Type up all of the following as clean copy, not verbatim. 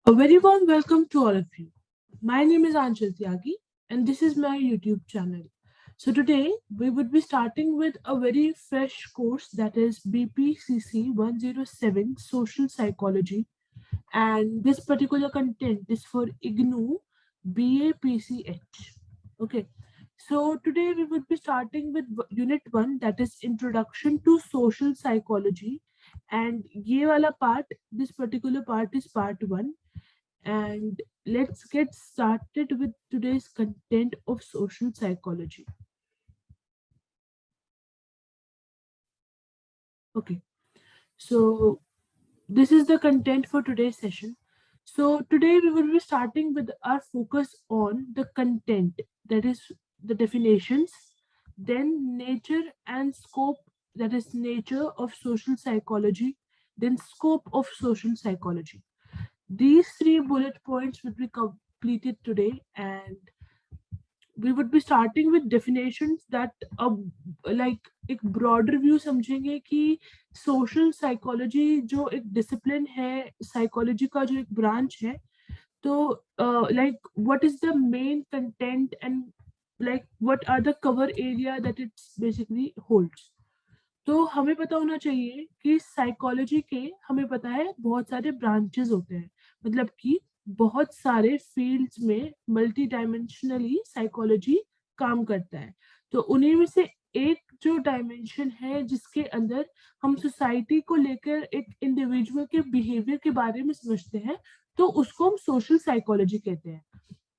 A very warm welcome to all of you. My name is Anshul Tyagi and this is my YouTube channel. So today we would be starting with a very fresh course that is BPCC 107 Social Psychology, and this particular content is for IGNOU BAPCH. Okay. So today we would be starting with unit 1, that is Introduction to Social Psychology, and ये वाला part, this particular part is part 1. And let's get started with today's content of social psychology. Okay, so this is the content for today's session. So today we will be starting with our focus on the content, that is the definitions, then nature and scope, that is nature of social psychology, then scope of social psychology. These three bullet points will be completed today, and we would be starting with definitions that like एक broader view समझेंगे कि social psychology जो एक discipline है, psychology का जो एक branch है, तो like what is the main content and like what are the cover area that it basically holds. तो हमें पता होना चाहिए कि साइकोलॉजी के, हमें पता है बहुत सारे ब्रांचेस होते हैं, मतलब कि बहुत सारे फील्ड्स में मल्टी डायमेंशनली साइकोलॉजी काम करता है। तो उन्हीं में से एक जो डायमेंशन है जिसके अंदर हम सोसाइटी को लेकर एक इंडिविजुअल के बिहेवियर के बारे में समझते हैं, तो उसको हम सोशल साइकोलॉजी कहते हैं।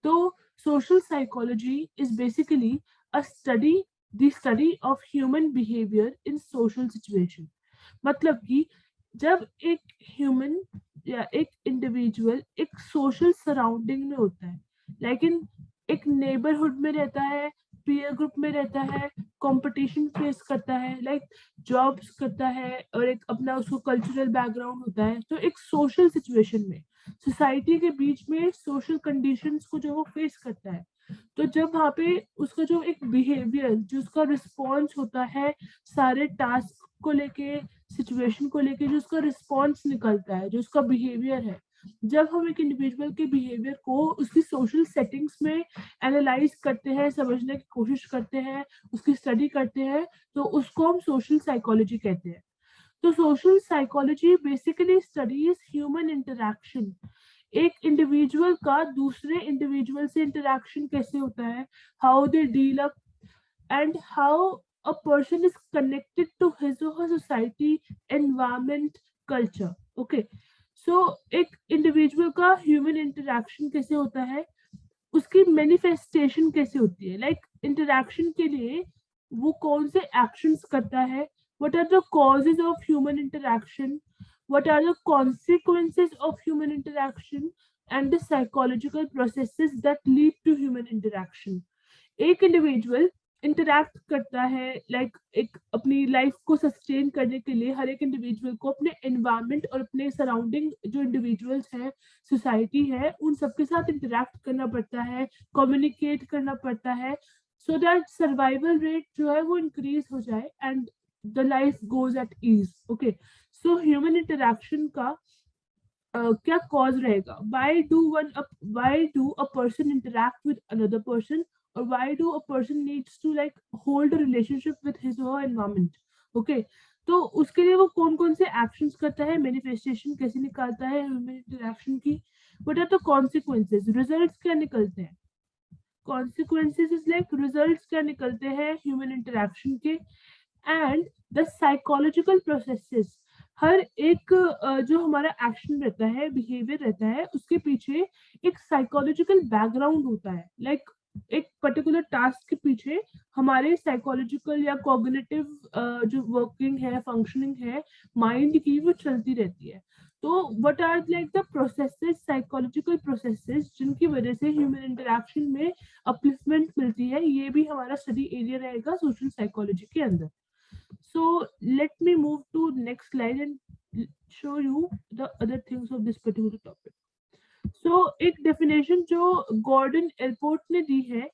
तो social psychology is basically a study, the study of human behavior in social situation. मतलब कि जब एक ह्यूमन या एक इंडिविजुअल एक सोशल सराउंडिंग में होता है, लेकिन एक नेबरहुड में रहता है, पीयर ग्रुप में रहता है, कंपटीशन फेस करता है, लाइक जॉब्स करता है, और एक अपना उसको कल्चरल बैकग्राउंड होता है, तो एक सोशल सिचुएशन में सोसाइटी के बीच में सोशल कंडीशंस को जो वो फेस करता है, तो जब वहाँ पे उसका जो एक बिहेवियर, जो उसका रिस्पॉन्स होता है सारे टास्क को लेके, सिचुएशन को लेके, जो उसका रिस्पॉन्स निकलता है, जो उसका बिहेवियर है, जब हम एक इंडिविजुअल के बिहेवियर को उसकी सोशल सेटिंग्स में एनालाइज करते हैं, समझने की कोशिश करते हैं, उसकी स्टडी करते हैं, तो उसको हम सोशल साइकोलॉजी कहते हैं। तो social psychology basically studies human interaction, एक इंडिविजुअल का दूसरे इंडिविजुअल से इंटरैक्शन कैसे होता है, how they deal up, and how a person is connected to his or her society, environment, culture. Okay, so एक इंडिविजुअल का ह्यूमन इंटरैक्शन कैसे होता है, उसकी मैनिफेस्टेशन कैसे होती है, लाइक इंटरैक्शन के लिए वो कौन से एक्शंस करता है, what are the causes of human interaction, what are the consequences of human interaction, and the psychological processes that lead to human interaction. एक इंडिविजुअल इंटरैक्ट करता है, लाइक एक अपनी लाइफ को सस्टेन करने के लिए हर एक इंडिविजुअल को अपने एनवायरनमेंट और अपने सराउंडिंग जो इंडिविजुअल्स हैं, सोसाइटी है, उन सबके साथ इंटरैक्ट करना पड़ता है, कम्युनिकेट करना पड़ता है, सो दैट सर्वाइवल रेट जो है वो इंक्रीज हो जाए and the life goes at ease. Okay, so human interaction का क्या कॉज रहेगा, why do a person interact with another person, or why do a person needs to like hold a relationship with his or her environment. Okay, तो उसके लिए वो कौन कौन से एक्शंस करता है, मैनिफेस्टेशन कैसे निकालता है ह्यूमन इंटरैक्शन की, what are the consequences, results क्या निकलते हैं, कॉन्सिक्वेंसेस इज लाइक रिजल्ट्स क्या निकलते हैं ह्यूमन इंटरैक्शन के, एंड द साइकोलॉजिकल प्रोसेसेस, हर एक जो हमारा एक्शन रहता है, बिहेवियर रहता है, उसके पीछे एक साइकोलॉजिकल बैकग्राउंड होता है, लाइक एक पर्टिकुलर टास्क के पीछे हमारे साइकोलॉजिकल या कॉग्निटिव जो वर्किंग है, फंक्शनिंग है माइंड की, वो चलती रहती है। तो what are like the processes, psychological processes, जिनकी वजह से ह्यूमन इंटरैक्शन में अपलिफ्टमेंट मिलती है, ये भी हमारा स्टडी एरिया रहेगा सोशल साइकोलॉजी के अंदर। So let me move to next slide and show you the other things of this particular topic. So एक definition जो गॉर्डन एयरपोर्ट ने दी है,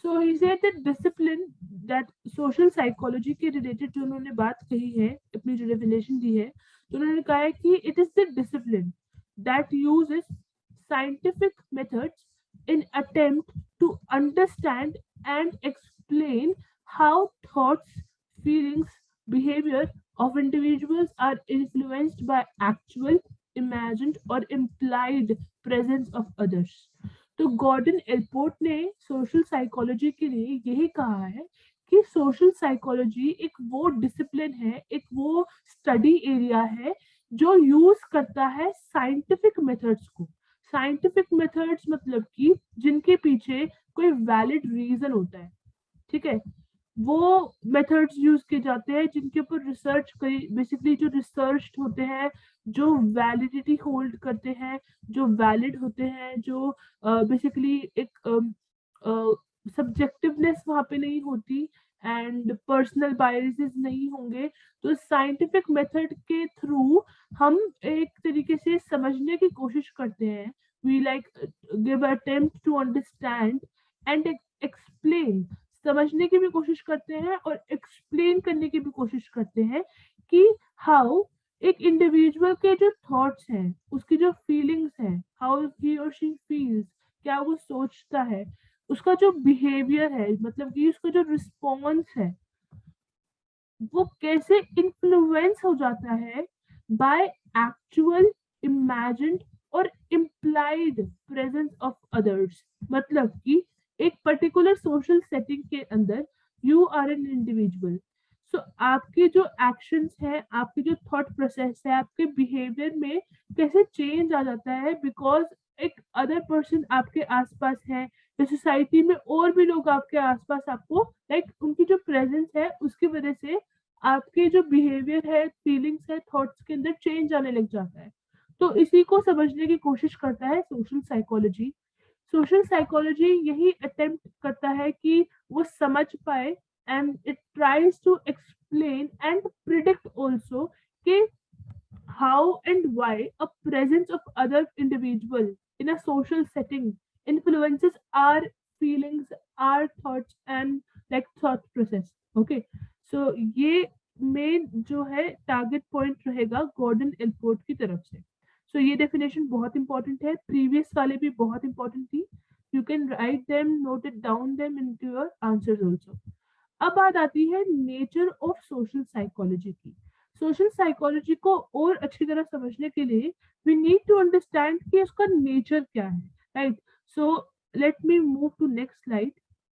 so he said that discipline, that social psychology के related जो उन्होंने बात कही है, अपनी जो definition दी है, तो उन्होंने कहा है कि it is the discipline that uses scientific methods in attempt to understand and explain how thoughts, feelings, behavior of individuals are influenced by actual, imagined or implied presence of others. तो Gordon Allport ने social psychology के लिए यही कहा है कि social psychology एक वो डिसिप्लिन है, एक वो स्टडी एरिया है जो यूज करता है साइंटिफिक मेथड्स को। साइंटिफिक मेथड्स मतलब कि जिनके पीछे कोई वैलिड रीजन होता है, ठीक है, वो मेथड्स यूज किए जाते हैं जिनके ऊपर रिसर्च करी, बेसिकली जो रिसर्च होते हैं, जो वैलिडिटी होल्ड करते हैं, जो वैलिड होते हैं, जो बेसिकली एक सब्जेक्टिवनेस वहां पे नहीं होती एंड पर्सनल बायसेस नहीं होंगे। तो साइंटिफिक मेथड के थ्रू हम एक तरीके से समझने की कोशिश करते हैं, we like give attempt to understand and explain, समझने की भी कोशिश करते हैं और एक्सप्लेन करने की भी कोशिश करते हैं कि हाउ एक इंडिविजुअल के जो थॉट्स हैं, उसकी जो फीलिंग्स हैं, हाउ ही और शी फील्स, क्या वो सोचता है, उसका जो बिहेवियर है, मतलब कि उसका जो रिस्पॉन्स है, वो कैसे इन्फ्लुएंस हो जाता है बाय एक्चुअल, इमेजिन्ड और इम्प्लाइड प्रेजेंस ऑफ अदर्स। मतलब कि एक पर्टिकुलर सोशल सेटिंग के अंदर यू आर एन इंडिविजुअल, सो आपके जो एक्शंस है, आपके जो थॉट प्रोसेस है, आपके बिहेवियर में कैसे चेंज आ जाता है बिकॉज एक अदर पर्सन आपके आसपास है, सोसाइटी में और भी लोग आपके आसपास आपको उनकी जो प्रेजेंस है उसकी वजह से आपके जो बिहेवियर है, फीलिंग्स है, थॉट्स के अंदर चेंज आने लग जाता है। तो इसी को समझने की कोशिश करता है सोशल साइकोलॉजी। सोशल साइकोलॉजी यही अटेम्प्ट करता है कि वो समझ पाए and it tries to explain and predict also कि how and why a presence of other individual in a social setting influences our feelings, our thoughts and thought process. Okay, so ये main जो है target point रहेगा Gordon Allport की तरफ से। सो ये definition बहुत इंपॉर्टेंट है, प्रीवियस वाले भी बहुत इंपॉर्टेंट थी, you can write them, note it down them into your answers also. अब बात आती है नेचर ऑफ सोशल साइकोलॉजी की। सोशल साइकोलॉजी को और अच्छी तरह समझने के लिए वी नीड टू अंडरस्टैंड कि उसका नेचर क्या है, right. So let me move to next slide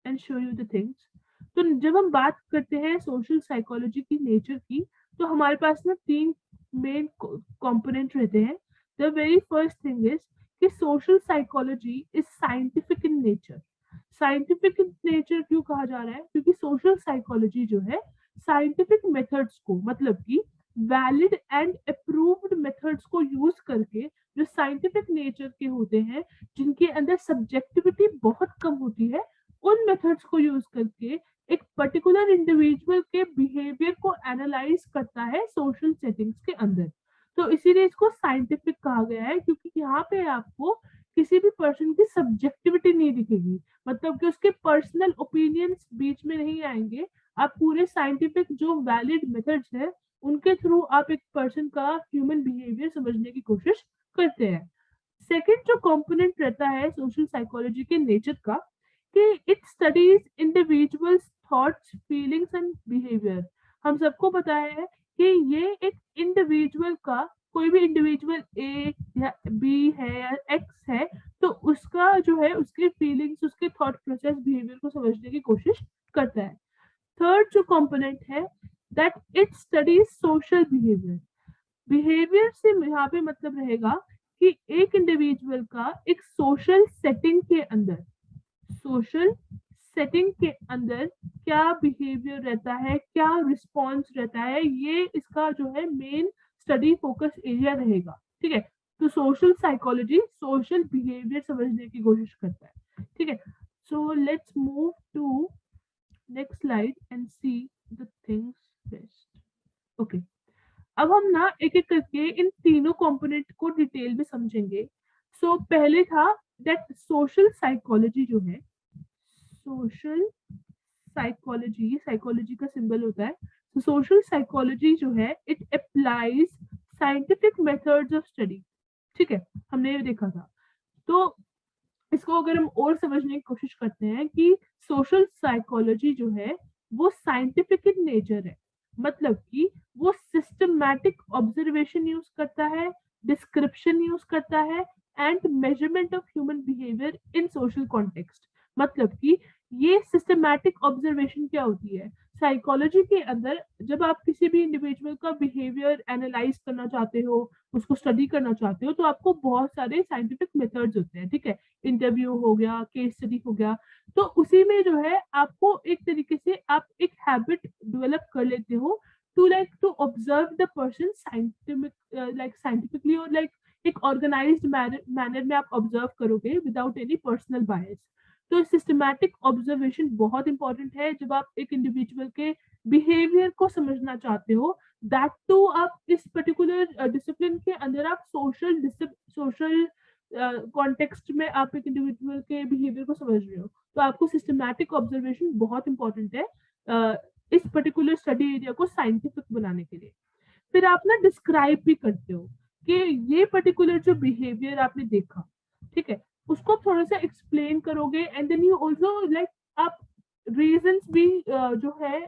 and show you the things. तो जब हम बात करते हैं सोशल साइकोलॉजी की नेचर की, तो हमारे पास ना तीन मेन कंपोनेंट रहते हैं। The very first thing is कि social psychology is scientific in nature. Scientific nature क्यों कहा जा रहा है? क्योंकि सोशल साइकोलॉजी जो है साइंटिफिक मेथड्स को, मतलब कि वैलिड एंड अप्रूव्ड मेथड्स को यूज करके, जो साइंटिफिक नेचर के होते हैं, जिनके अंदर सब्जेक्टिविटी बहुत कम होती है, उन मेथड्स को यूज करके एक पर्टिकुलर इंडिविजुअल के बिहेवियर को एनालाइज करता है सोशल सेटिंग्स के अंदर। तो इसीलिए इसको साइंटिफिक कहा गया है, क्योंकि यहाँ पे आपको किसी भी पर्सन की सब्जेक्टिविटी नहीं दिखेगी, मतलब कि उसके पर्सनल ओपिनियंस बीच में नहीं आएंगे। आप पूरे साइंटिफिक जो वैलिड मेथड्स है उनके थ्रू आप एक पर्सन का ह्यूमन बिहेवियर समझने की कोशिश करते हैं। सेकंड जो कंपोनेंट रहता है सोशल साइकोलॉजी के नेचर का, कि it studies individuals thoughts, feelings and behaviour. हम सबको पता है कि ये एक इंडिविजुअल का, कोई भी इंडिविजुअल ए या बी है या एक्स है, तो उसका जो है उसके फीलिंग्स, उसके थॉट प्रोसेस, बिहेवियर को समझने की कोशिश करता है। थर्ड जो कंपोनेंट है that it studies social behaviour. Behaviour से यहाँ पे मतलब रहेगा कि एक इंडिविजुअल का एक सोशल सेटिंग के अंदर, सोशल सेटिंग के अंदर क्या बिहेवियर रहता है, क्या रिस्पॉन्स रहता है, ये इसका जो है मेन स्टडी फोकस एरिया रहेगा। ठीक है, तो सोशल साइकोलॉजी सोशल बिहेवियर समझने की कोशिश करता है। ठीक है, so let's move to next slide and see the things best. Okay, अब हम ना एक एक करके इन तीनों कंपोनेंट को डिटेल में समझेंगे। सो पहले था दैट सोशल साइकोलॉजी जो है, सोशल साइकोलॉजी, साइकोलॉजी का सिंबल होता है, तो सोशल साइकोलॉजी जो है it applies scientific methods of study. ठीक है, हमने ये देखा था। तो इसको अगर हम और समझने की कोशिश करते हैं कि सोशल साइकोलॉजी जो है वो साइंटिफिक इन नेचर है, मतलब कि वो सिस्टमैटिक ऑब्जर्वेशन यूज करता है, डिस्क्रिप्शन यूज करता है and measurement of human behaviour in social context. मतलब कि ये सिस्टमैटिक ऑब्जर्वेशन क्या होती है साइकोलॉजी के अंदर, जब आप किसी भी इंडिविजुअल का बिहेवियर एनालाइज करना चाहते हो, उसको स्टडी करना चाहते हो, तो आपको बहुत सारे साइंटिफिक मेथड्स होते हैं, ठीक है। इंटरव्यू हो गया, केस स्टडी हो गया, तो उसी में जो है आपको एक तरीके से आप एक हैबिट डेवलप कर लेते हो to to observe the person scientifically, और एक ऑर्गेनाइज्ड मैनर में आप ऑब्जर्व करोगे विदाउट एनी पर्सनल बायस। तो सिस्टमैटिक ऑब्जर्वेशन बहुत इंपॉर्टेंट है जब आप एक इंडिविजुअल के बिहेवियर को समझना चाहते हो, दैट टू आप इस पर्टिकुलर डिसिप्लिन के अंदर आप सोशल कॉन्टेक्स्ट में आप एक इंडिविजुअल के बिहेवियर को समझ रहे हो, तो आपको सिस्टमैटिक ऑब्जर्वेशन बहुत इंपॉर्टेंट है इस पर्टिकुलर स्टडी एरिया को साइंटिफिक बनाने के लिए। फिर आप ना डिस्क्राइब भी करते हो कि ये पर्टिकुलर जो बिहेवियर आपने देखा, ठीक है, उसको आप थोड़ा सा एक्सप्लेन करोगे एंड देन यू ऑल्सो आप रीजंस भी जो है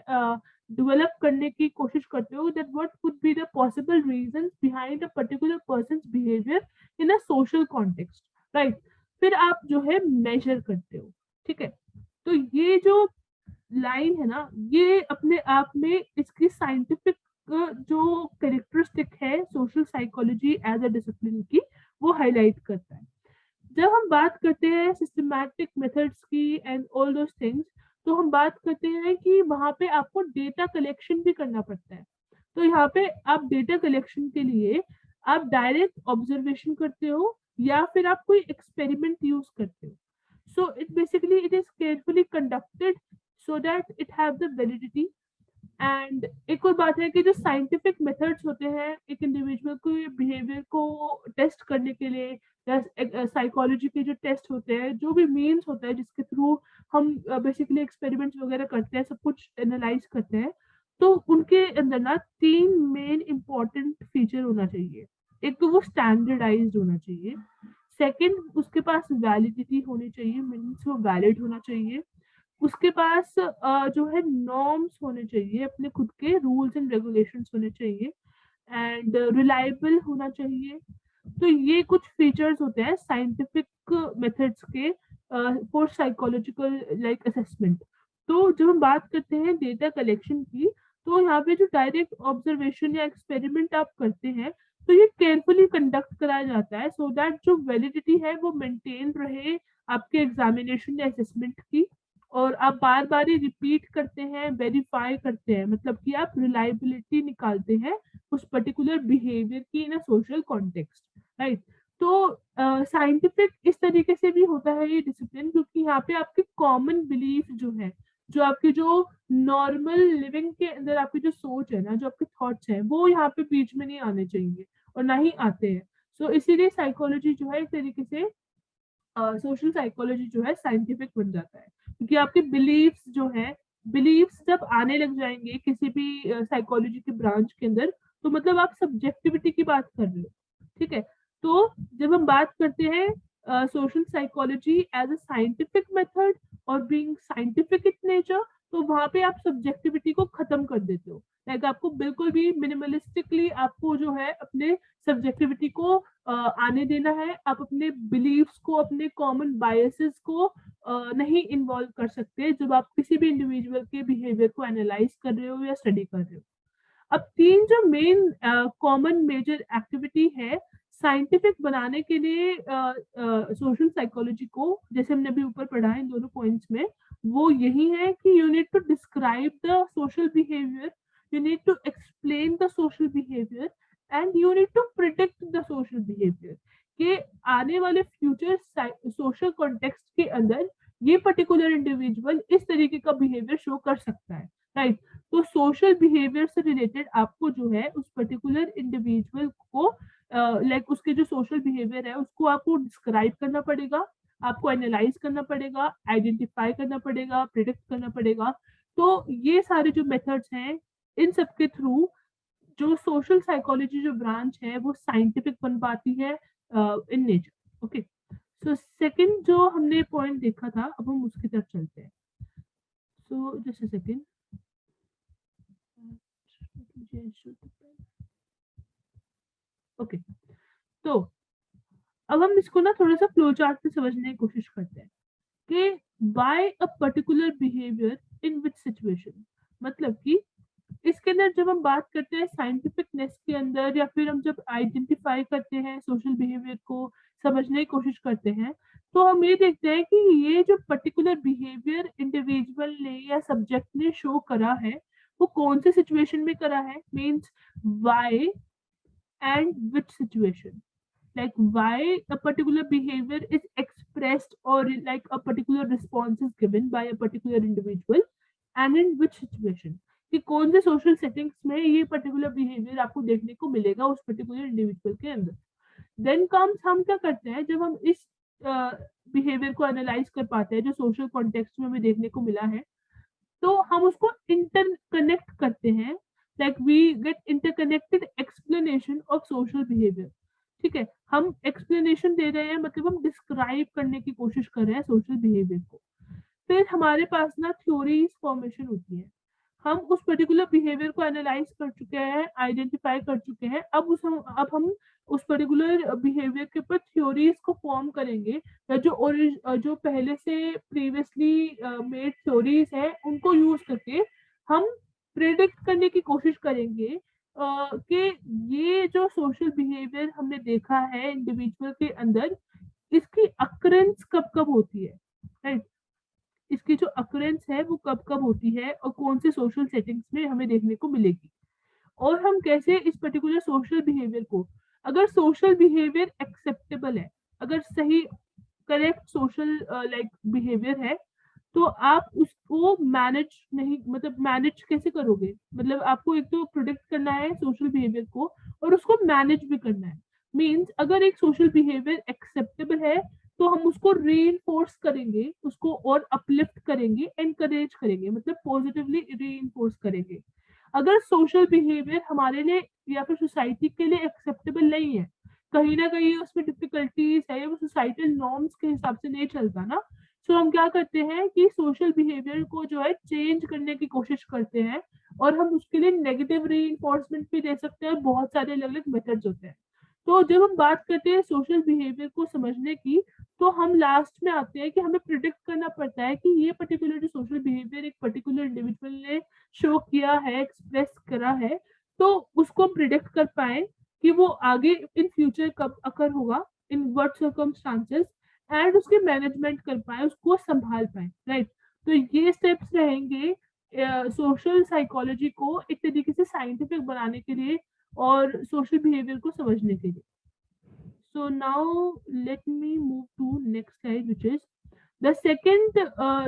डेवलप करने की कोशिश करते हो, that what could be the possible reasons behind a particular persons behaviour in a social context, right. फिर आप जो है मेजर करते हो, ठीक है। तो ये जो लाइन है ना, ये अपने आप में इसकी साइंटिफिक जो कैरेक्टरिस्टिक है social psychology as a discipline की, वो हाईलाइट करता है। जब हम बात करते हैं सिस्टमैटिक मेथड्स की एंड ऑल दोस थिंग्स, तो हम बात करते हैं कि वहां पे आपको डेटा कलेक्शन भी करना पड़ता है। तो यहाँ पे आप डेटा कलेक्शन के लिए आप डायरेक्ट ऑब्जर्वेशन करते हो या फिर आप कोई एक्सपेरिमेंट यूज करते हो। So it basically it is carefully conducted so that it have the validity. And एक और बात है कि जो साइंटिफिक मेथड्स होते हैं एक इंडिविजुअल को बिहेवियर को टेस्ट करने के लिए, या साइकोलॉजी के जो टेस्ट होते हैं, जो भी मीन्स होता है जिसके थ्रू हम बेसिकली एक्सपेरिमेंट्स वगैरह करते हैं, सब कुछ एनालाइज करते हैं, तो उनके अंदर ना 3 मेन इंपॉर्टेंट फीचर होना चाहिए। एक तो वो स्टैंडर्डाइज्ड होना चाहिए, सेकंड उसके पास वैलिडिटी होनी चाहिए, मीन्स वो वैलिड होना चाहिए, उसके पास जो है नॉर्म्स होने चाहिए, अपने खुद के रूल्स एंड रेगुलेशंस होने चाहिए, एंड रिलायबल होना चाहिए। तो ये कुछ फीचर्स होते हैं साइंटिफिक मेथड्स के फॉर साइकोलॉजिकल असेसमेंट। तो जब हम बात करते हैं डेटा कलेक्शन की, तो यहाँ पे जो डायरेक्ट ऑब्जर्वेशन या एक्सपेरिमेंट आप करते हैं, तो ये केयरफुली कंडक्ट कराया जाता है सो दैट जो वैलिडिटी है वो मेंटेन रहे आपके एग्जामिनेशन या असेसमेंट की, और आप बार बार ही रिपीट करते हैं, वेरीफाई करते हैं, मतलब कि आप रिलायबिलिटी निकालते हैं उस पर्टिकुलर बिहेवियर की इन अ सोशल कॉन्टेक्स्ट, राइट। तो साइंटिफिक इस तरीके से भी होता है ये डिसिप्लिन, क्योंकि यहाँ पे आपकी कॉमन बिलीफ जो है, जो आपकी जो नॉर्मल लिविंग के अंदर आपकी जो सोच है ना, जो आपके थॉट्स हैं, वो यहाँ पे बीच में नहीं आने चाहिए और ना ही आते हैं। सो इसीलिए साइकोलॉजी जो है एक तरीके से सोशल साइकोलॉजी जो है साइंटिफिक बन जाता है, क्योंकि आपके बिलीव्स जो है, बिलीव्स जब आने लग जाएंगे किसी भी साइकोलॉजी के ब्रांच के अंदर, तो मतलब आप सब्जेक्टिविटी की बात कर रहे हो, ठीक है। तो जब हम बात करते हैं social psychology as a scientific method और बीइंग साइंटिफिक इन नेचर, तो वहां पे आप सब्जेक्टिविटी को खत्म कर देते हो, आपको बिल्कुल भी मिनिमलिस्टिकली आपको जो है अपने सब्जेक्टिविटी को आने देना है। आप अपने बिलीव्स को, अपने कॉमन बायसेस को नहीं इन्वॉल्व कर सकते जब आप किसी भी इंडिविजुअल के बिहेवियर को एनालाइज कर रहे हो या स्टडी कर रहे हो। अब 3 जो मेन कॉमन मेजर एक्टिविटी है साइंटिफिक बनाने के लिए सोशल साइकोलॉजी को, जैसे हमने अभी ऊपर पढ़ा है इन दोनों पॉइंट्स में, वो यही है कि you need to describe the social behaviour, you need to explain the social behavior and you need to predict the social behavior कि आने वाले फ्यूचर सोशल कॉन्टेक्स्ट के अंदर ये पर्टिकुलर इंडिविजुअल इस तरीके का बिहेवियर शो कर सकता है, राइट। तो सोशल बिहेवियर से रिलेटेड आपको जो है उस पर्टिकुलर इंडिविजुअल को उसके जो सोशल बिहेवियर है उसको आपको डिस्क्राइब करना पड़ेगा, आपको एनालाइज करना पड़ेगा, आइडेंटिफाई करना पड़ेगा, प्रिडिक्ट करना पड़ेगा। तो ये सारे जो मेथड्स हैं, इन सब के थ्रू जो सोशल साइकोलॉजी जो ब्रांच है वो साइंटिफिक बन पाती है in nature. Okay, so second जो हमने पॉइंट देखा था, अब हम उसकी तरफ चलते हैं। So just a second. Okay, तो अब हम इसको ना थोड़ा सा फ्लो चार्ट से समझने की कोशिश करते हैं कि by a particular behaviour in which situation. मतलब कि इसके अंदर जब हम बात करते हैं साइंटिफिकनेस के अंदर, या फिर हम जब आइडेंटिफाई करते हैं सोशल बिहेवियर को समझने की कोशिश करते हैं, तो हम ये देखते हैं कि ये जो पर्टिकुलर बिहेवियर इंडिविजुअल ने या सब्जेक्ट ने शो करा है, वो कौन से सिचुएशन में करा है, means why and which situation, like why a particular behavior is expressed or like a particular response is given by a particular individual and in which situation, कि कौन से सोशल सेटिंग्स में ये पर्टिकुलर बिहेवियर आपको देखने को मिलेगा उस पर्टिकुलर इंडिविजुअल के अंदर। देन कम्स, हम क्या करते हैं जब हम इस बिहेवियर को एनालाइज कर पाते हैं जो सोशल कॉन्टेक्स्ट में हमें देखने को मिला है, तो हम उसको इंटरकनेक्ट करते हैं, like we get interconnected explanation of social behaviour. ठीक है, हम एक्सप्लेनेशन दे रहे हैं, मतलब हम डिस्क्राइब करने की कोशिश कर रहे हैं सोशल बिहेवियर को। फिर हमारे पास ना थ्योरीज फॉर्मेशन होती है। हम उस पर्टिकुलर बिहेवियर को एनालाइज कर चुके हैं, आइडेंटिफाई कर चुके हैं, अब हम उस पर्टिकुलर बिहेवियर के ऊपर थ्योरीज को फॉर्म करेंगे, या जो पहले से प्रीवियसली मेड थ्योरीज है उनको यूज करके हम प्रेडिक्ट करने की कोशिश करेंगे कि ये जो सोशल बिहेवियर हमने देखा है इंडिविजुअल के अंदर, इसकी अक्रेंस कब कब होती है, राइट। इसकी जो अक्रेंस है वो कब कब होती है और कौन से सोशल सेटिंग्स में हमें देखने को मिलेगी, और हम कैसे इस पर्टिकुलर सोशल बिहेवियर को, अगर सोशल बिहेवियर एक्सेप्टेबल है, अगर सही करेक्ट सोशल लाइक बिहेवियर है, तो आप उसको मैनेज नहीं, मतलब मैनेज कैसे करोगे, मतलब आपको एक तो प्रोटेक्ट करना है सोशल बिहेवियर को और उसको मैनेज भी करना है। मीन्स अगर एक सोशल बिहेवियर एक्सेप्टेबल है तो हम उसको रीइंफोर्स करेंगे, उसको और अपलिफ्ट करेंगे, एनकरेज करेंगे, मतलब पॉजिटिवली रीइंफोर्स करेंगे। अगर सोशल बिहेवियर हमारे लिए या फिर सोसाइटी के लिए एक्सेप्टेबल नहीं है, कहीं ना कहीं उसमें डिफिकल्टीज है, वो सोसाइटल नॉर्म्स के हिसाब से नहीं चलता ना, तो हम क्या करते हैं कि सोशल बिहेवियर को जो है चेंज करने की कोशिश करते हैं, और हम उसके लिए नेगेटिव रीइंफोर्समेंट भी दे सकते हैं, बहुत सारे अलग अलग मेथड्स होते हैं। तो जब हम बात करते हैं सोशल बिहेवियर को समझने की, तो हम लास्ट में आते हैं कि हमें प्रिडिक्ट करना पड़ता है कि ये पर्टिकुलर जो सोशल बिहेवियर एक पर्टिकुलर इंडिविजुअल ने शो किया है, एक्सप्रेस करा है, तो उसको हम प्रिडिक्ट कर पाए कि वो आगे इन फ्यूचर कब अकर होगा, इन व्हाट सर्कमस्टांसेस, एंड उसके मैनेजमेंट कर पाए, उसको संभाल पाए, राइट। तो ये स्टेप्स रहेंगे सोशल साइकोलॉजी को एक तरीके से साइंटिफिक बनाने के लिए और सोशल बिहेवियर को समझने के लिए। So now let me move to next slide, which is the second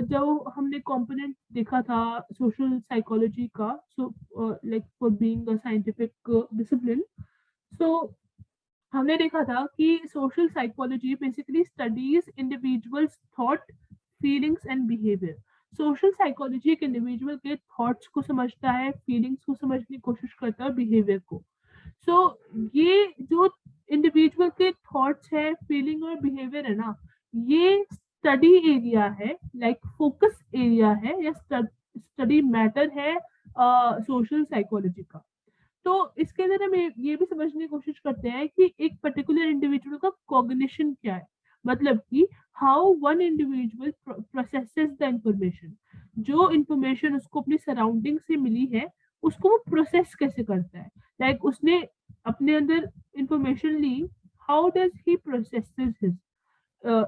जो हमने component देखा था social psychology का, so like for being a scientific discipline, so हमने देखा था कि social psychology basically studies individuals thought, feelings and behavior. Social psychology एक इंडिविजुअल के थॉट्स को समझता है, फीलिंग्स को समझने की कोशिश करता है, बिहेवियर को। सो ये जो इंडिविजुअल के थॉट्स है, फीलिंग और बिहेवियर है ना, ये स्टडी एरिया है, लाइक फोकस एरिया है, या स्टडी मैटर है सोशल साइकोलॉजी का। तो इसके अंदर हम ये भी समझने की कोशिश करते हैं कि एक पर्टिकुलर इंडिविजुअल का कॉग्निशन क्या है, मतलब कि how one individual processes the information, जो इंफॉर्मेशन उसको अपनी सराउंडिंग से मिली है उसको वो प्रोसेस कैसे करता है, लाइक उसने अपने अंदर इंफॉर्मेशन ली, how does he processes his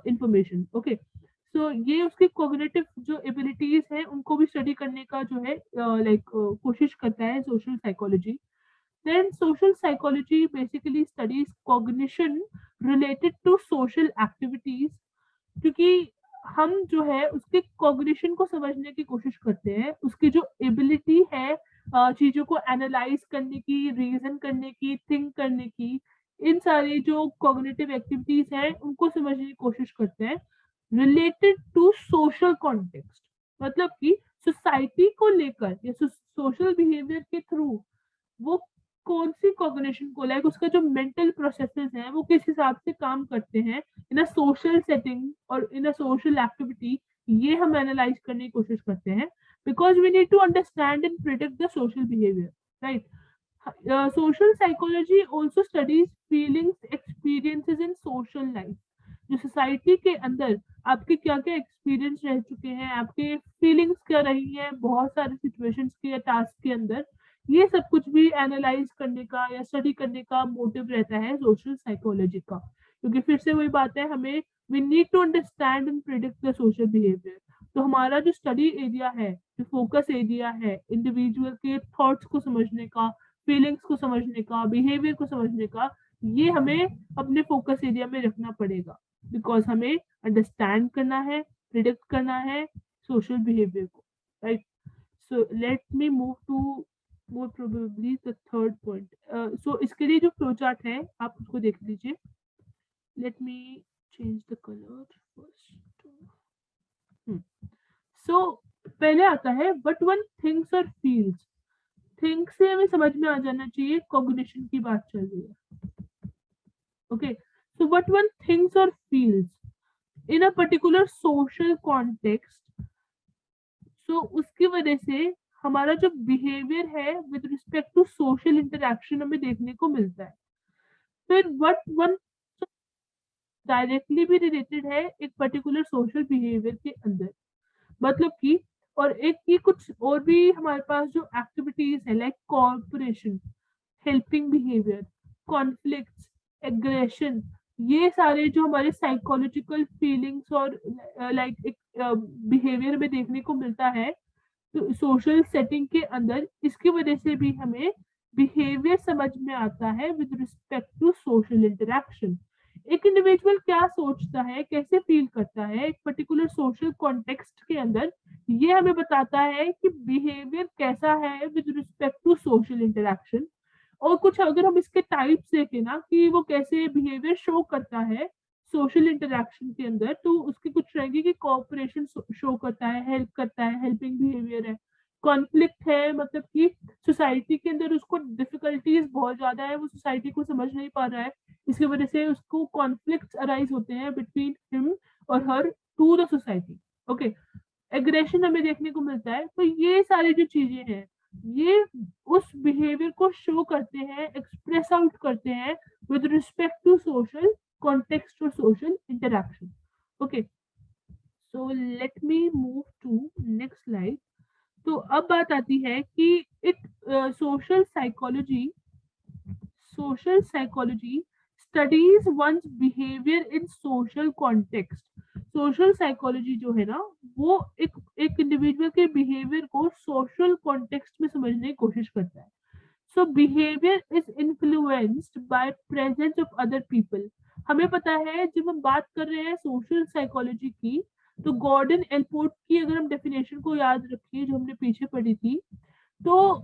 information. Okay, so ये उसकी कॉग्निटिव जो एबिलिटीज है उनको भी स्टडी करने का जो है लाइक कोशिश करता है social psychology. Then social psychology basically studies cognition related to social activities, क्योंकि हम जो है उसके कॉग्निशन को समझने की कोशिश करते हैं, उसकी जो एबिलिटी है चीजों को एनालाइज करने की, रीजन करने की, थिंक करने की, इन सारी जो कॉग्निटिव एक्टिविटीज हैं उनको समझने की कोशिश करते हैं रिलेटेड टू सोशल कॉन्टेक्स्ट, मतलब कि सोसाइटी को लेकर या सोशल बिहेवियर के थ्रू वो कौन सी कॉग्निशन को, लाइक उसका जो मेंटल प्रोसेसेस हैं वो किस हिसाब से काम करते हैं इन अ सोशल सेटिंग और इन अ सोशल एक्टिविटी, ये हम एनालाइज करने की कोशिश करते हैं, because we need to understand and predict the social behaviour, right. Social psychology also studies feelings experiences in social life, जो सोसाइटी के अंदर आपके क्या क्या एक्सपीरियंस रह चुके हैं, आपके फीलिंग्स क्या रही हैं बहुत सारे सिचुएशंस के या टास्क के अंदर, ये सब कुछ भी एनालाइज करने का या स्टडी करने का मोटिव रहता है सोशल साइकोलॉजी का। क्योंकि फिर से वही बात है, हमें we need to understand and predict the social behaviour. तो हमारा जो स्टडी एरिया है, जो फोकस एरिया है, इंडिविजुअल के थॉट्स को समझने का, फीलिंग्स को समझने का, बिहेवियर को समझने का, ये हमें अपने फोकस एरिया में रखना पड़ेगा, बिकॉज हमें अंडरस्टैंड करना है, प्रिडिक्ट करना है सोशल बिहेवियर को, right. So let me move to more probably the third point. So इसके लिए जो फ्लो चार्ट है आप उसको देख लीजिए। Let me change the colour first. So पहले आता है व्हाट वन थिंक्स और फील्स। थिंक से हमें समझ में आ जाना चाहिए कॉग्निशन की बात चल रही है। Okay, so what one thinks और feels in a particular social context, so उसकी वजह से हमारा जो बिहेवियर है with respect to social interaction हमें देखने को मिलता है। फिर व्हाट वन डायरेक्टली भी रिलेटेड है एक पर्टिकुलर सोशल बिहेवियर के अंदर, मतलब कि, और एक की कुछ और भी हमारे पास जो एक्टिविटीज है like corporation, helping behaviour, conflicts, aggression, ये सारे जो हमारे साइकोलॉजिकल फीलिंग्स और लाइक एक बिहेवियर में देखने को मिलता है तो सोशल सेटिंग के अंदर, इसकी वजह से भी हमें बिहेवियर समझ में आता है with respect to social interaction. एक इंडिविजुअल क्या सोचता है, कैसे फील करता है एक पर्टिकुलर सोशल कॉन्टेक्स्ट के अंदर, ये हमें बताता है कि बिहेवियर कैसा है with respect to social interaction. और कुछ अगर हम इसके टाइप्स देखें ना कि वो कैसे बिहेवियर शो करता है सोशल इंटरेक्शन के अंदर, तो उसके कुछ रहेंगे कि कोऑपरेशन शो करता है, हेल्प करता है, हेल्पिंग बिहेवियर है। कॉन्फ्लिक्ट है, मतलब कि सोसाइटी के अंदर उसको डिफिकल्टीज बहुत ज्यादा है, वो सोसाइटी को समझ नहीं पा रहा है, इसकी वजह से उसको कॉन्फ्लिक्ट अराइज होते हैं बिटवीन हिम और her to the society. Okay, aggression हमें देखने को मिलता है। तो ये सारी जो चीजें हैं ये उस बिहेवियर को शो करते हैं, एक्सप्रेस आउट करते हैं with respect to social context और social interaction. Okay, so let me move to next slide. तो अब बात आती है कि it social psychology studies one's behaviour in social context. Social psychology जो है ना वो एक इंडिविजुअल के बिहेवियर को सोशल कॉन्टेक्स्ट में समझने की कोशिश करता है। So behaviour is influenced by presence of other people. हमें पता है जब हम बात कर रहे हैं सोशल साइकोलॉजी की, तो गॉर्डन एल्पोर्ट की अगर हम डेफिनेशन को याद रखें जो हमने पीछे पढ़ी थी, तो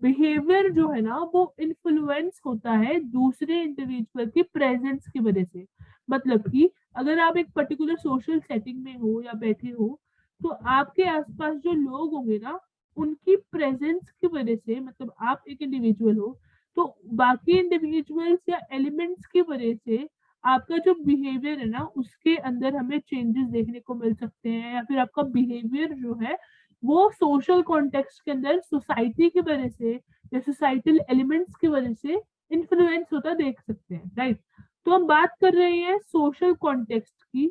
बिहेवियर जो है ना वो इन्फ्लुएंस होता है दूसरे इंडिविजुअल की प्रेजेंस की वजह से। मतलब कि अगर आप एक पर्टिकुलर सोशल सेटिंग में हो या बैठे हो, तो आपके आसपास जो लोग होंगे ना उनकी प्रेजेंस की वजह से, मतलब आप एक इंडिविजुअल हो तो बाकी इंडिविजुअल्स या एलिमेंट्स की वजह से आपका जो बिहेवियर है ना उसके अंदर हमें चेंजेस देखने को मिल सकते हैं, या फिर आपका बिहेवियर जो है वो सोशल कॉन्टेक्स्ट के अंदर सोसाइटी की वजह से या सोसाइटल एलिमेंट्स की वजह से इन्फ्लुएंस होता देख सकते हैं, राइट। तो हम बात कर रहे हैं सोशल कॉन्टेक्स्ट की,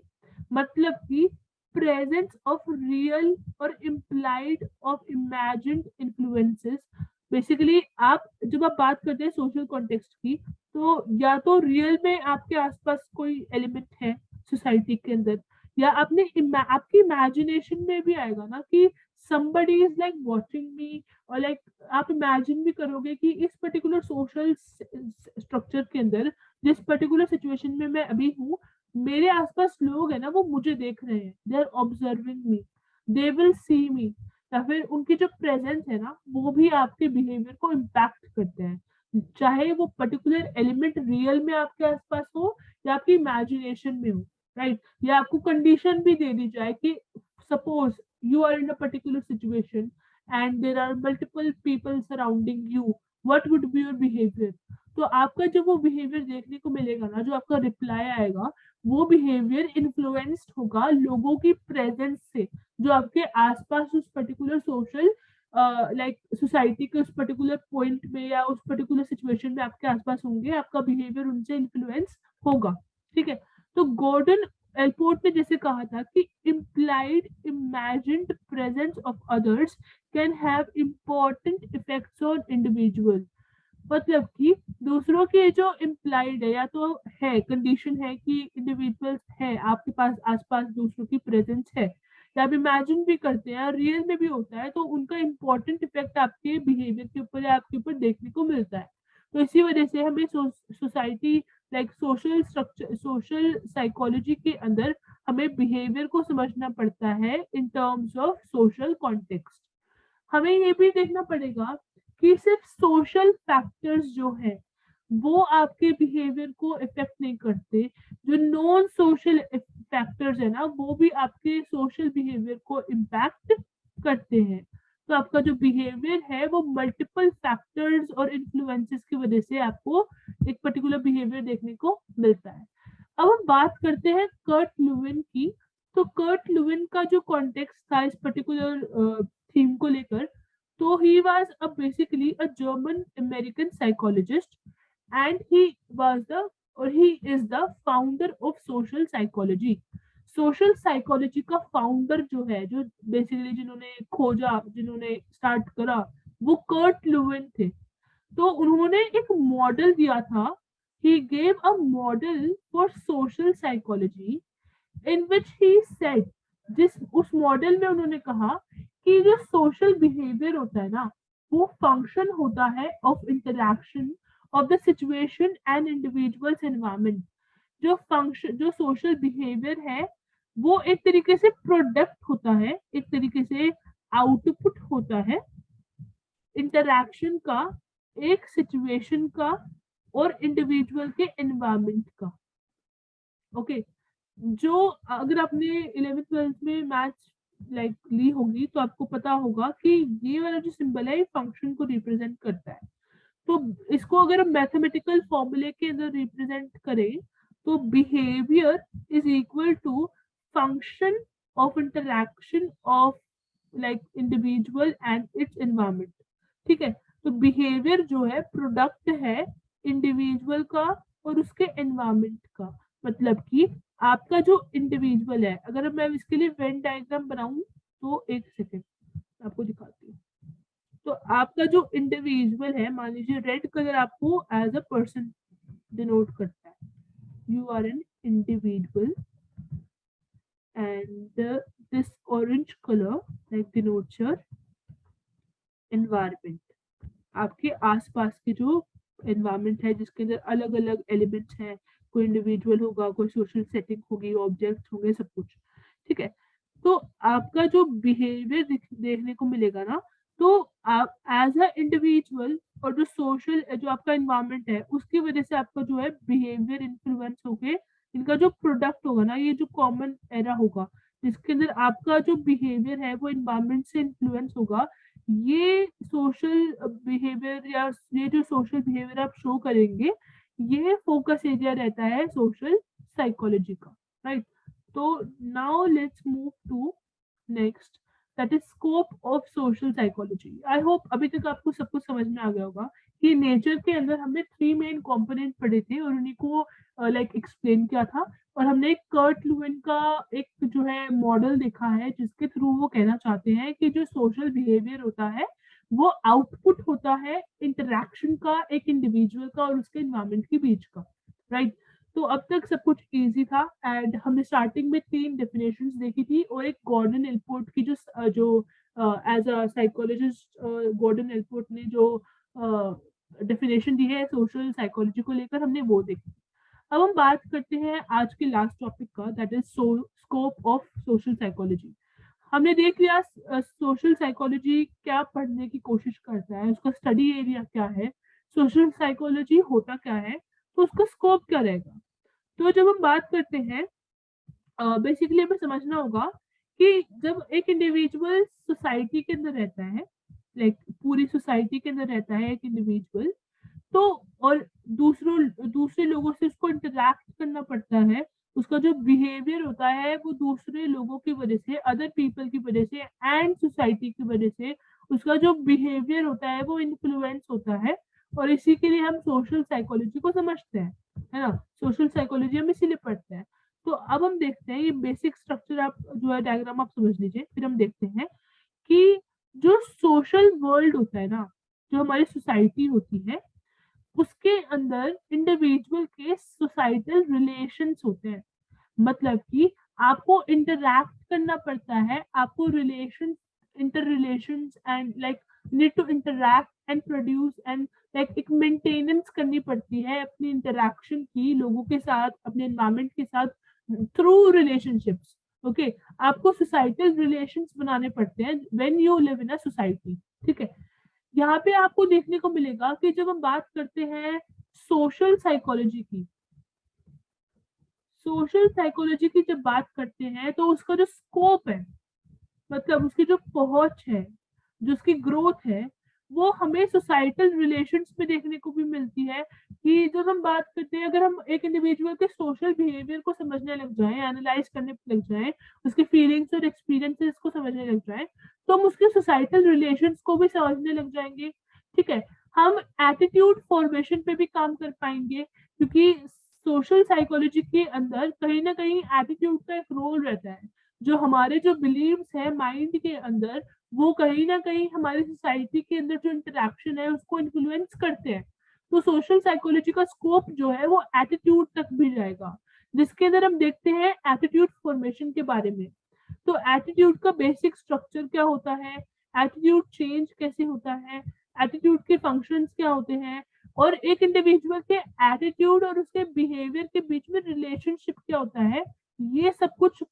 मतलब कि प्रेजेंस ऑफ रियल और implied of imagined influences. Basically आप जब आप बात करते हैं सोशल कॉन्टेक्स्ट की, तो या तो रियल में आपके आसपास कोई एलिमेंट है सोसाइटी के अंदर, या आपने आपकी इमेजिनेशन में भी आएगा ना कि somebody is like watching me, और लाइक आप इमेजिन भी करोगे कि इस पर्टिकुलर सोशल स्ट्रक्चर के अंदर जिस पर्टिकुलर सिचुएशन में मैं अभी हूँ, मेरे आसपास लोग हैं ना वो मुझे देख रहे हैं, they are observing me, they will see me, या फिर उनकी जो प्रेजेंस है ना वो भी आपके बिहेवियर को इम्पैक्ट करते हैं, चाहे वो पर्टिकुलर एलिमेंट रियल में आपके आसपास हो या आपकी इमेजिनेशन में हो, राइट। या आपको कंडीशन भी दे दी जाए कि suppose you are in a particular situation and there are multiple people surrounding you, what would be your behaviour. तो आपका जब वो बिहेवियर देखने को मिलेगा ना, जो आपका रिप्लाई आएगा, वो बिहेवियर इन्फ्लुएंस्ड होगा लोगों की प्रेजेंस से, जो आपके आसपास उस पर्टिकुलर सोशल लाइक सोसाइटी के उस पर्टिकुलर पॉइंट में या उस पर्टिकुलर सिचुएशन में आपके आसपास होंगे, आपका बिहेवियर उनसे इन्फ्लुएंस होगा। ठीक है। तो गॉर्डन एल्पोर्ट ने जैसे कहा था कि implied imagined presence of others can have important effects on individual। मतलब कि दूसरों के जो इम्प्लाइड है, या तो है कंडीशन है कि इंडिविजुअल्स है आपके पास आसपास, दूसरों की प्रेजेंस है, या आप इमेजिन भी करते हैं, रियल में भी होता है, तो उनका इम्पोर्टेंट इफेक्ट आपके बिहेवियर के ऊपर या आपके ऊपर देखने को मिलता है। तो इसी वजह से हमें society like social structure, social psychology के अंदर हमें बिहेवियर को समझना पड़ता है in terms of social context. हमें ये भी देखना पड़ेगा कि सिर्फ सोशल फैक्टर्स जो है वो आपके बिहेवियर को इफेक्ट नहीं करते, जो नॉन सोशल फैक्टर्स है ना, वो भी आपके सोशल बिहेवियर को इम्पैक्ट करते हैं। तो आपका जो बिहेवियर है वो मल्टीपल फैक्टर्स और इन्फ्लुएंसेस की वजह से आपको एक पर्टिकुलर बिहेवियर देखने को मिलता है। अब हम बात करते हैं कर्ट लुविन की। तो कर्ट लुविन का जो कॉन्टेक्स्ट था इस पर्टिकुलर थीम को लेकर, तो he was a basically a German American psychologist, and he was the और he is the founder of social psychology. Social psychology का फाउंडर जो है, जो बेसिकली जिन्होंने खोजा, जिन्होंने स्टार्ट करा, वो कर्ट लुविन थे। तो उन्होंने एक मॉडल दिया था, he gave a model for social psychology in which he said, जिस उस मॉडल में उन्होंने कहा कि जो सोशल बिहेवियर होता है ना, वो फंक्शन होता है of interaction of the situation and individuals environment. जो फंक्शन, जो सोशल बिहेवियर है, वो एक तरीके से प्रोडक्ट होता है, एक तरीके से आउटपुट होता है इंटरैक्शन का, एक सिचुएशन का और इंडिविजुअल के एनवायरमेंट का। ओके। जो अगर आपने 11th 12th में मैथ्स लाइक ली होगी तो आपको पता होगा कि ये वाला जो सिंबल है फंक्शन को रिप्रेजेंट करता है। तो इसको अगर हम मैथमेटिकल फॉर्मूले के अंदर रिप्रेजेंट करें, तो behaviour is equal to function of interaction of like individual and its environment. ठीक है। तो बिहेवियर जो है प्रोडक्ट है इंडिविजुअल का और उसके एनवायरमेंट का। मतलब कि आपका जो इंडिविजुअल है, अगर मैं इसके लिए वेन डायग्राम बनाऊं, तो एक सेकेंड आपको दिखाती हूँ। तो आपका जो इंडिविजुअल है, मान लीजिए रेड कलर आपको एज अ पर्सन डिनोट करता है, you are an individual, and this orange colour like denotes your environment. आपके आसपास के जो एनवायरमेंट है, जिसके अंदर अलग अलग एलिमेंट्स हैं, कोई इंडिविजुअल होगा, कोई सोशल सेटिंग होगी, ऑब्जेक्ट्स होंगे, सब कुछ। ठीक है। तो आपका जो बिहेवियर देखने को मिलेगा ना, तो आप एज अ इंडिविजुअल और जो सोशल जो आपका एनवायरमेंट है उसकी वजह से आपका जो है बिहेवियर इन्फ्लुएंस होके इनका जो प्रोडक्ट होगा ना, ये जो कॉमन एरा होगा जिसके अंदर आपका जो बिहेवियर है वो एनवायरमेंट से इन्फ्लुएंस होगा। ये सोशल बिहेवियर या ये जो सोशल बिहेवियर आप शो करेंगे, ये फोकस एरिया रहता है सोशल साइकोलॉजी का। राइट। तो now let's move to next, that is scope of social psychology. I hope अभी तक आपको सब कुछ समझ में आ गया होगा कि नेचर के अंदर हमने 3 मेन कंपोनेंट पढ़े थे और उन्हीं को लाइक एक्सप्लेन किया था। और हमने कर्ट लुविन का एक जो है मॉडल देखा है, जिसके थ्रू वो कहना चाहते हैं कि जो सोशल बिहेवियर होता है वो आउटपुट होता है इंटरैक्शन का, एक इंडिविजुअल का और उसके एनवायरमेंट के बीच का। राइट। तो अब तक सब कुछ इजी था, एंड हमने स्टार्टिंग में 3 डेफिनेशंस देखी थी और एक गॉर्डन एल्पोर्ट की जो as a psychologist Gordon Allport ने जो डेफिनेशन दी है सोशल साइकोलॉजी को लेकर, हमने वो देखी। अब हम बात करते हैं आज के लास्ट टॉपिक का, that is scope of social psychology. हमने देख लिया सोशल साइकोलॉजी क्या पढ़ने की कोशिश करता है, उसका स्टडी एरिया क्या है, सोशल साइकोलॉजी होता क्या है, तो उसका स्कोप क्या रहेगा। तो जब हम बात करते हैं, बेसिकली हमें समझना होगा कि जब एक इंडिविजुअल सोसाइटी के अंदर रहता है, लाइक पूरी सोसाइटी के अंदर रहता है एक इंडिविजुअल, तो और दूसरे लोगों से उसको इंटरेक्ट करना पड़ता है, उसका जो बिहेवियर होता है वो दूसरे लोगों की वजह से, अदर पीपल की वजह से एंड सोसाइटी की वजह से उसका जो बिहेवियर होता है वो इन्फ्लुएंस होता है। और इसी के लिए हम सोशल साइकोलॉजी को समझते हैं, है ना। सोशल साइकोलॉजी हम इसीलिए पढ़ते हैं। तो अब हम देखते हैं ये बेसिक स्ट्रक्चर, आप जो है डायग्राम आप समझ लीजिए, फिर हम देखते हैं कि जो सोशल वर्ल्ड होता है ना, जो हमारी सोसाइटी होती है, उसके अंदर इंडिविजुअल के सोसाइटल रिलेशंस होते हैं। मतलब कि आपको इंटरैक्ट करना पड़ता है, आपको relation, interrelations and like need to interact and produce and like एक मेंटेनेंस करनी पड़ती है अपनी इंटरैक्शन की लोगों के साथ, अपने एनवायरमेंट के साथ, थ्रू रिलेशनशिप्स। ओके, आपको सोसाइटल रिलेशंस बनाने पड़ते हैं when you live in a society. ठीक है, यहाँ पे आपको देखने को मिलेगा कि जब हम बात करते हैं सोशल साइकोलॉजी की, सोशल साइकोलॉजी की जब बात करते हैं तो उसका जो स्कोप है, मतलब उसकी जो पहुंच है, जो उसकी ग्रोथ है, वो हमें सोसाइटल रिलेशंस में देखने को भी मिलती है। कि जब हम बात करते हैं, अगर हम एक इंडिविजुअल के सोशल बिहेवियर को समझने लग जाएं, एनालाइज करने लग जाएं, उसके फीलिंग्स और एक्सपीरियंसेस को समझने लग जाएं, तो हम उसके सोसाइटल रिलेशंस को भी समझने लग जाएंगे। ठीक है, हम एटीट्यूड फॉर्मेशन पे भी काम कर पाएंगे, क्योंकि सोशल साइकोलॉजी के अंदर कहीं ना कहीं एटीट्यूड का एक रोल रहता है। जो हमारे जो बिलीव्स है माइंड के अंदर, वो कहीं ना कहीं हमारी सोसाइटी के अंदर जो इंटरेक्शन है उसको इन्फ्लुएंस करते हैं। तो सोशल साइकोलॉजी का स्कोप जो है वो एटीट्यूड तक भी जाएगा, जिसके अंदर हम देखते हैं एटीट्यूड फॉर्मेशन के बारे में। तो एटीट्यूड का बेसिक स्ट्रक्चर क्या होता है, एटीट्यूड चेंज कैसे होता है, एटीट्यूड के फंक्शंस क्या होते हैं, और एक इंडिविजुअल के एटीट्यूड और उसके बिहेवियर के बीच में रिलेशनशिप क्या होता है, ये सब कुछ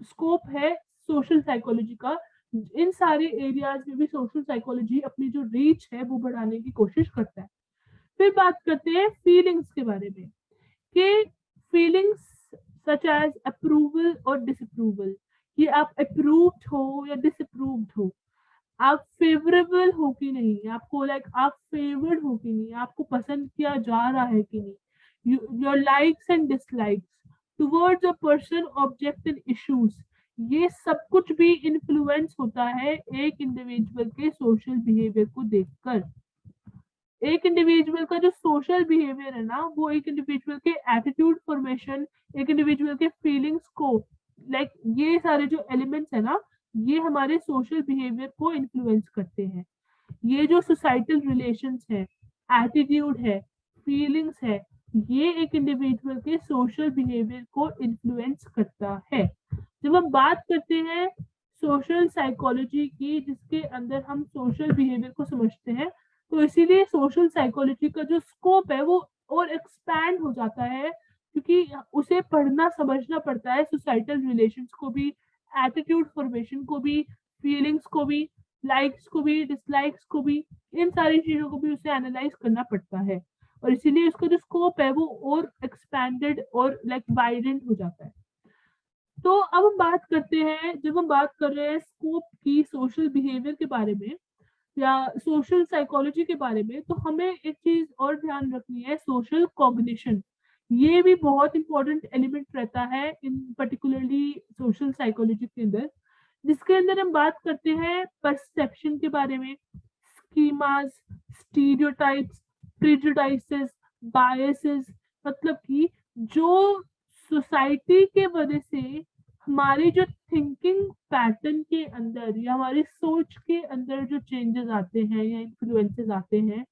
स्कोप है सोशल साइकोलॉजी का। इन सारे एरियाज में भी सोशल साइकोलॉजी अपनी जो रीच है वो बढ़ाने की कोशिश करता है। फिर बात करते हैं फीलिंग्स के बारे में, कि फीलिंग्स सच एज अप्रूवल और डिसअप्रूवल, कि आप अप्रूव्ड हो या डिसअप्रूव्ड हो, आप फेवरेबल हो कि नहीं, आपको लाइक आप फेवर्ड हो कि नहीं, आपको पसंद किया जा रहा है कि नहीं, your likes and dislikes towards a person, object and issues, ये सब कुछ भी इन्फ्लुएंस होता है एक इंडिविजुअल के सोशल बिहेवियर को देखकर। एक इंडिविजुअल का जो सोशल बिहेवियर है ना, वो एक इंडिविजुअल के एटीट्यूड फॉर्मेशन, एक इंडिविजुअल के फीलिंग्स को, लाइक ये सारे जो एलिमेंट्स है ना, ये हमारे सोशल बिहेवियर को इन्फ्लुएंस करते हैं। ये जो सोसाइटल रिलेशंस है, एटीट्यूड है, फीलिंग्स है, ये एक इंडिविजुअल के सोशल बिहेवियर को इन्फ्लुएंस करता है। जब हम बात करते हैं सोशल साइकोलॉजी की, जिसके अंदर हम सोशल बिहेवियर को समझते हैं, तो इसीलिए सोशल साइकोलॉजी का जो स्कोप है वो और एक्सपैंड हो जाता है, क्योंकि उसे पढ़ना समझना पड़ता है सोसाइटल रिलेशंस को भी, एटीट्यूड फॉर्मेशन को भी, फीलिंग्स को भी, लाइक्स को भी, डिसलाइक्स को भी, इन सारी चीजों को भी उसे एनालाइज करना पड़ता है। और इसीलिए उसका जो स्कोप है वो और एक्सपैंडेड और लाइक वाइडेंड हो जाता है। तो अब हम बात करते हैं, जब हम बात कर रहे हैं स्कोप की सोशल बिहेवियर के बारे में या सोशल साइकोलॉजी के बारे में, तो हमें एक चीज और ध्यान रखनी है, सोशल कॉग्निशन। ये भी बहुत इंपॉर्टेंट एलिमेंट रहता है इन पर्टिकुलरली सोशल साइकोलॉजी के अंदर, जिसके अंदर हम बात करते हैं परसेप्शन के बारे में, स्कीमास, स्टीरियोटाइप्स, प्रिजुडाइसेस, बायसेस, मतलब कि जो सोसाइटी के वजह से हमारी जो थिंकिंग पैटर्न के अंदर या हमारी सोच के अंदर जो चेंजेस आते हैं या इन्फ्लुएंसेस आते हैं,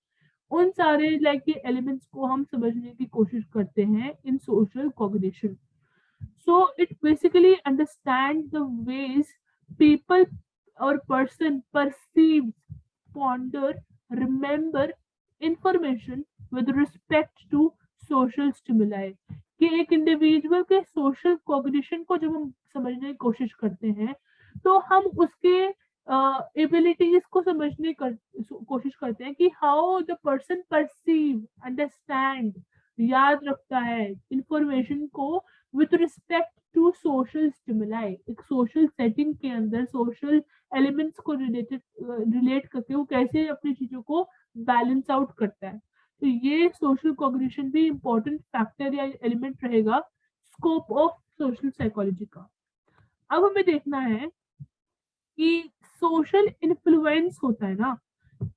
उन सारे लाइक के एलिमेंट्स को हम समझने की कोशिश करते हैं in social cognition. So it basically understands the ways people or person perceives, ponder, remember information with respect to social stimuli। कि एक इंडिविजुअल के सोशल कॉग्निशन को जब हम समझने की कोशिश करते हैं, तो हम उसके एबिलिटीज को समझने कोशिश करते हैं कि how the person perceive, understand, याद रखता है इंफॉर्मेशन को with respect to social stimuli, एक सोशल सेटिंग के अंदर सोशल एलिमेंट्स को रिलेट करके वो कैसे अपनी चीजों को बैलेंस आउट करता है। तो ये सोशल कॉग्निशन भी इंपॉर्टेंट फैक्टर या एलिमेंट रहेगा स्कोप ऑफ सोशल साइकोलॉजी का। अब हमें देखना है कि सोशल इन्फ्लुएंस होता है ना,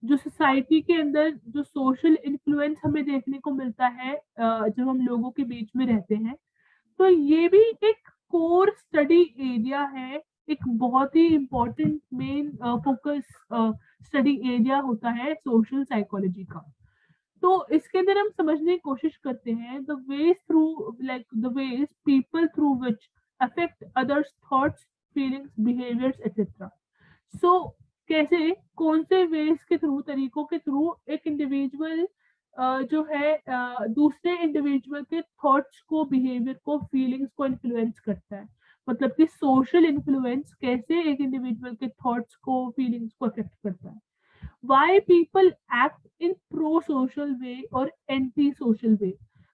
जो सोसाइटी के अंदर जो सोशल इन्फ्लुएंस हमें देखने को मिलता है जब हम लोगों के बीच में रहते हैं, तो ये भी एक कोर स्टडी एरिया है, एक बहुत ही important main focus study area होता है सोशल साइकोलॉजी का। तो इसके अंदर हम समझने की कोशिश करते हैं the ways through like the ways people through which affect others thoughts, feelings, behaviours etcetera. So कैसे, कौन से वेज के थ्रू, तरीकों के थ्रू एक इंडिविजुअल जो है दूसरे इंडिविजुअल के थॉट्स को, बिहेवियर को, फीलिंग्स को इन्फ्लुएंस करता है। मतलब कि सोशल इन्फ्लुएंस कैसे एक इंडिविजुअल के थॉट्स को, फीलिंग्स को अफेक्ट करता है। Why people act in pro social way और एंटी सोशल वे,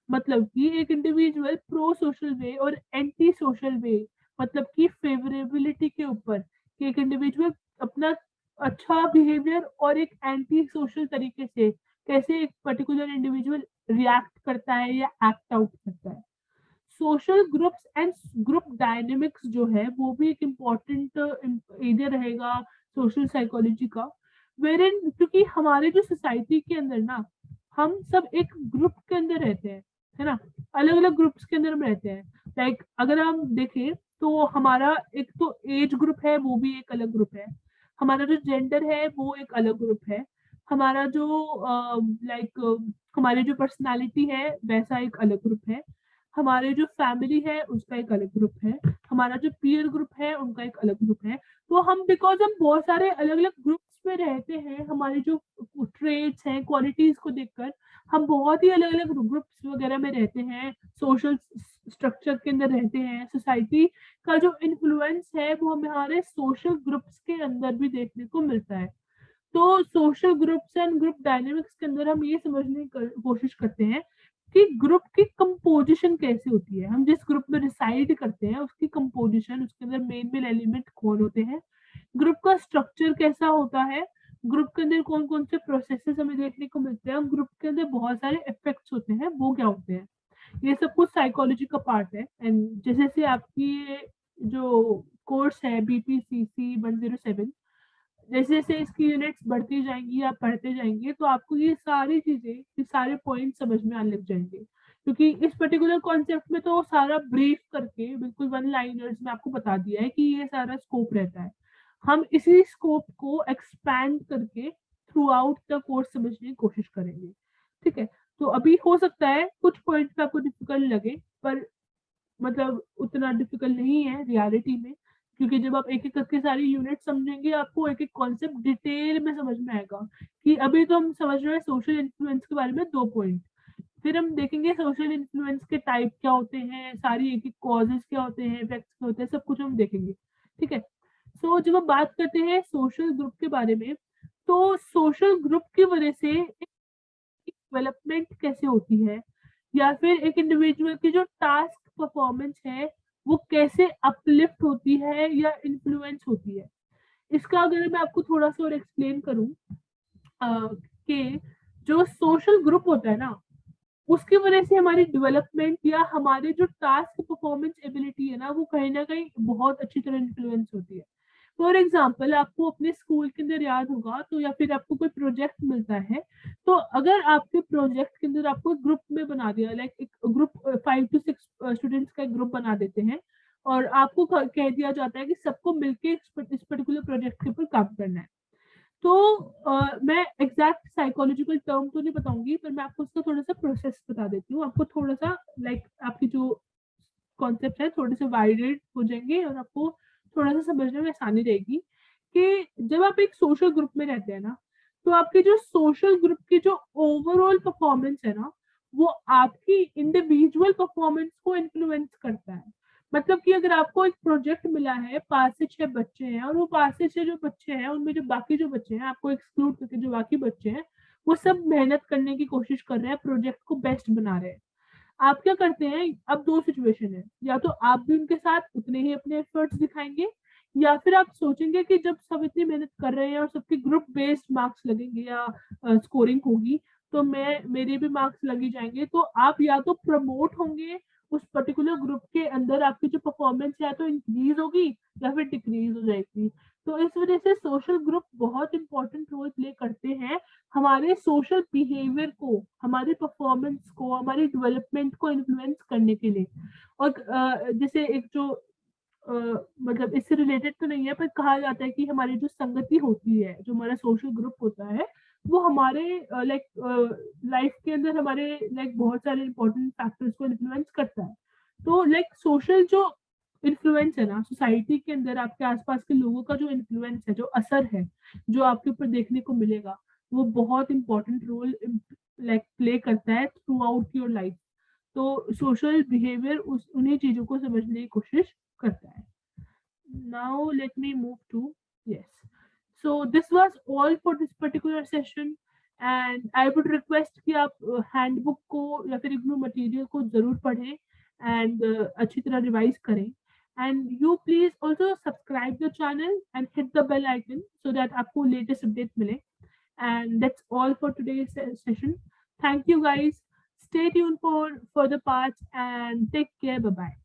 मतलब कि एक इंडिविजुअल प्रो सोशल वे और एंटी सोशल वे, मतलब कि फेवरेबिलिटी के ऊपर, कि एक इंडिविजुअल अपना अच्छा बिहेवियर और एक एंटी सोशल तरीके से कैसे एक पर्टिकुलर इंडिविजुअल रिएक्ट करता है या एक्ट आउट करता है। Social groups and group dynamics जो है वो भी एक इम्पॉर्टेंट एरिया रहेगा सोशल साइकोलॉजी का, वेरिन क्योंकि हमारे जो सोसाइटी के अंदर ना, हम सब एक ग्रुप के अंदर रहते हैं, है ना, अलग अलग ग्रुप्स के अंदर हम रहते हैं। लाइक अगर हम देखें तो हमारा एक तो एज ग्रुप है, वो भी एक अलग ग्रुप है, हमारा जो जेंडर है वो एक अलग ग्रुप है, हमारा जो हमारी जो पर्सनालिटी है वैसा एक अलग ग्रुप है, हमारे जो फैमिली है उसका एक अलग ग्रुप है, हमारा जो पीयर ग्रुप है उनका एक अलग ग्रुप है। तो हम बिकॉज हम बहुत सारे अलग अलग ग्रुप्स में रहते हैं, हमारी जो ट्रेड्स हैं, क्वालिटीज को देखकर हम बहुत ही अलग अलग ग्रुप्स वगैरह में रहते हैं, सोशल स्ट्रक्चर के अंदर रहते हैं। सोसाइटी का जो इन्फ्लुएंस है वो हमारे सोशल ग्रुप्स के अंदर भी देखने को मिलता है। तो social groups and group dynamics के अंदर हम ये समझने की कोशिश करते हैं कि ग्रुप की कंपोजिशन कैसे होती है, हम जिस ग्रुप में रिसाइड करते हैं उसकी कंपोजिशन, उसके अंदर मेन मेन एलिमेंट कौन होते हैं, ग्रुप का स्ट्रक्चर कैसा होता है, ग्रुप के अंदर कौन कौन से प्रोसेसेस हमें देखने को मिलते हैं, ग्रुप के अंदर बहुत सारे इफेक्ट्स होते हैं वो क्या होते हैं, ये सब कुछ साइकोलॉजी का पार्ट है। एंड जैसे जैसे आपकी जो कोर्स है BPCC 107, जैसे जैसे इसकी यूनिट्स बढ़ती जाएंगी, आप पढ़ते जाएंगे तो आपको ये सारी चीजें, ये सारे पॉइंट समझ में आने लग जाएंगे, क्योंकि इस पर्टिकुलर कॉन्सेप्ट में तो सारा ब्रीफ करके बिल्कुल वन लाइनर्स में आपको बता दिया है कि ये सारा स्कोप रहता है। हम इसी स्कोप को एक्सपैंड करके थ्रू आउट द कोर्स समझने की कोशिश करेंगे। ठीक है, तो अभी हो सकता है कुछ पॉइंट आपको डिफिकल्ट लगे, पर मतलब उतना डिफिकल्ट नहीं है रियलिटी में, क्योंकि जब आप एक एक करके सारी यूनिट समझेंगे आपको एक एक कॉन्सेप्ट डिटेल में समझ में आएगा। कि अभी तो हम समझ रहे हैं सोशल इन्फ्लुएंस के बारे में 2 पॉइंट, फिर हम देखेंगे सोशल इन्फ्लुएंस के टाइप क्या होते हैं, सारी एक एक कॉजेस क्या होते हैं, इफेक्ट्स क्या होते हैं, सब कुछ हम देखेंगे। ठीक है, सो जब हम बात करते हैं सोशल ग्रुप के बारे में, तो सोशल ग्रुप की वजह से डेवलपमेंट कैसे होती है, या फिर एक इंडिविजुअल की जो टास्क परफॉर्मेंस है वो कैसे अपलिफ्ट होती है या इन्फ्लुएंस होती है। इसका अगर मैं आपको थोड़ा सा और एक्सप्लेन करूं कि जो सोशल ग्रुप होता है ना, उसकी वजह से हमारी डेवलपमेंट या हमारे जो टास्क परफॉर्मेंस एबिलिटी है ना कहीं बहुत अच्छी तरह इन्फ्लुएंस होती है। फॉर एग्जाम्पल आपको अपने स्कूल के अंदर याद होगा तो, या फिर आपको कोई प्रोजेक्ट मिलता है, तो अगर आपके प्रोजेक्ट के अंदर आपको ग्रुप में बना दिया, लाइक एक ग्रुप 5 to 6 स्टूडेंट्स का एक ग्रुप बना देते हैं और आपको कह दिया जाता है कि सबको मिलके इस पर्टिकुलर प्रोजेक्ट के ऊपर काम करना है। तो मैं एग्जैक्ट साइकोलॉजिकल टर्म तो नहीं बताऊंगी, पर मैं आपको उसका थोड़ा सा प्रोसेस बता देती हूँ, आपको थोड़ा सा आपकी जो कॉन्सेप्ट है थोड़े से वाइडेड हो जाएंगे और आपको थोड़ा सा समझने में आसानी रहेगी कि जब आप एक सोशल ग्रुप में रहते हैं ना, तो आपके जो सोशल ग्रुप की जो ओवरऑल परफॉर्मेंस है ना, वो आपकी इंडिविजुअल परफॉर्मेंस को इन्फ्लुएंस करता है। मतलब कि अगर आपको एक प्रोजेक्ट मिला है, 5 से 6 बच्चे हैं और वो 5 से 6 जो बच्चे हैं उनमें जो बाकी जो बच्चे हैं, आपको एक्सक्लूड करके जो बाकी बच्चे हैं, वो सब मेहनत करने की कोशिश कर रहे हैं, प्रोजेक्ट को बेस्ट बना रहे हैं। आप क्या करते हैं, अब दो सिचुएशन है, या तो आप भी उनके साथ उतने ही अपने एफर्ट्स दिखाएंगे, या फिर आप सोचेंगे कि जब सब इतनी मेहनत कर रहे हैं और सबके ग्रुप बेस्ड मार्क्स लगेंगे या स्कोरिंग होगी, तो मैं मेरे भी मार्क्स लगे जाएंगे, तो आप या तो प्रमोट होंगे उस पर्टिकुलर ग्रुप के अंदर, आपकी जो परफॉर्मेंस या तो इंक्रीज होगी या फिर डिक्रीज हो जाएगी। तो इस वजह से सोशल ग्रुप बहुत इंपॉर्टेंट रोल प्ले करते हैं हमारे सोशल बिहेवियर को, हमारे परफॉर्मेंस को, हमारी डेवलपमेंट को इन्फ्लुएंस करने के लिए। और जैसे एक जो मतलब इससे रिलेटेड तो नहीं है, पर कहा जाता है कि हमारी जो संगति होती है, जो हमारा सोशल ग्रुप होता है, वो हमारे लाइक लाइफ के अंदर हमारे लाइक बहुत सारे इंपॉर्टेंट फैक्टर्स को इन्फ्लुएंस करता है। तो लाइक सोशल जो इन्फ्लुएंस है ना, सोसाइटी के अंदर आपके आसपास के लोगों का जो इन्फ्लुएंस है, जो असर है, जो आपके ऊपर देखने को मिलेगा, वो बहुत इंपॉर्टेंट रोल लाइक प्ले करता है थ्रू आउट योर लाइफ। तो सोशल बिहेवियर उस उन्हीं चीजों को समझने की कोशिश करता है। Now let me move to, yes. So this was all for this particular session, and I would request कि आप हैंडबुक को या फिर इग्नू मटेरियल को जरूर पढ़ें एंड अच्छी तरह रिवाइज करें, and you please also subscribe the channel and hit the bell icon so that आपको लेटेस्ट अपडेट मिले। And that's all for today's session. Thank you guys. Stay tuned for further parts and take care. Bye bye.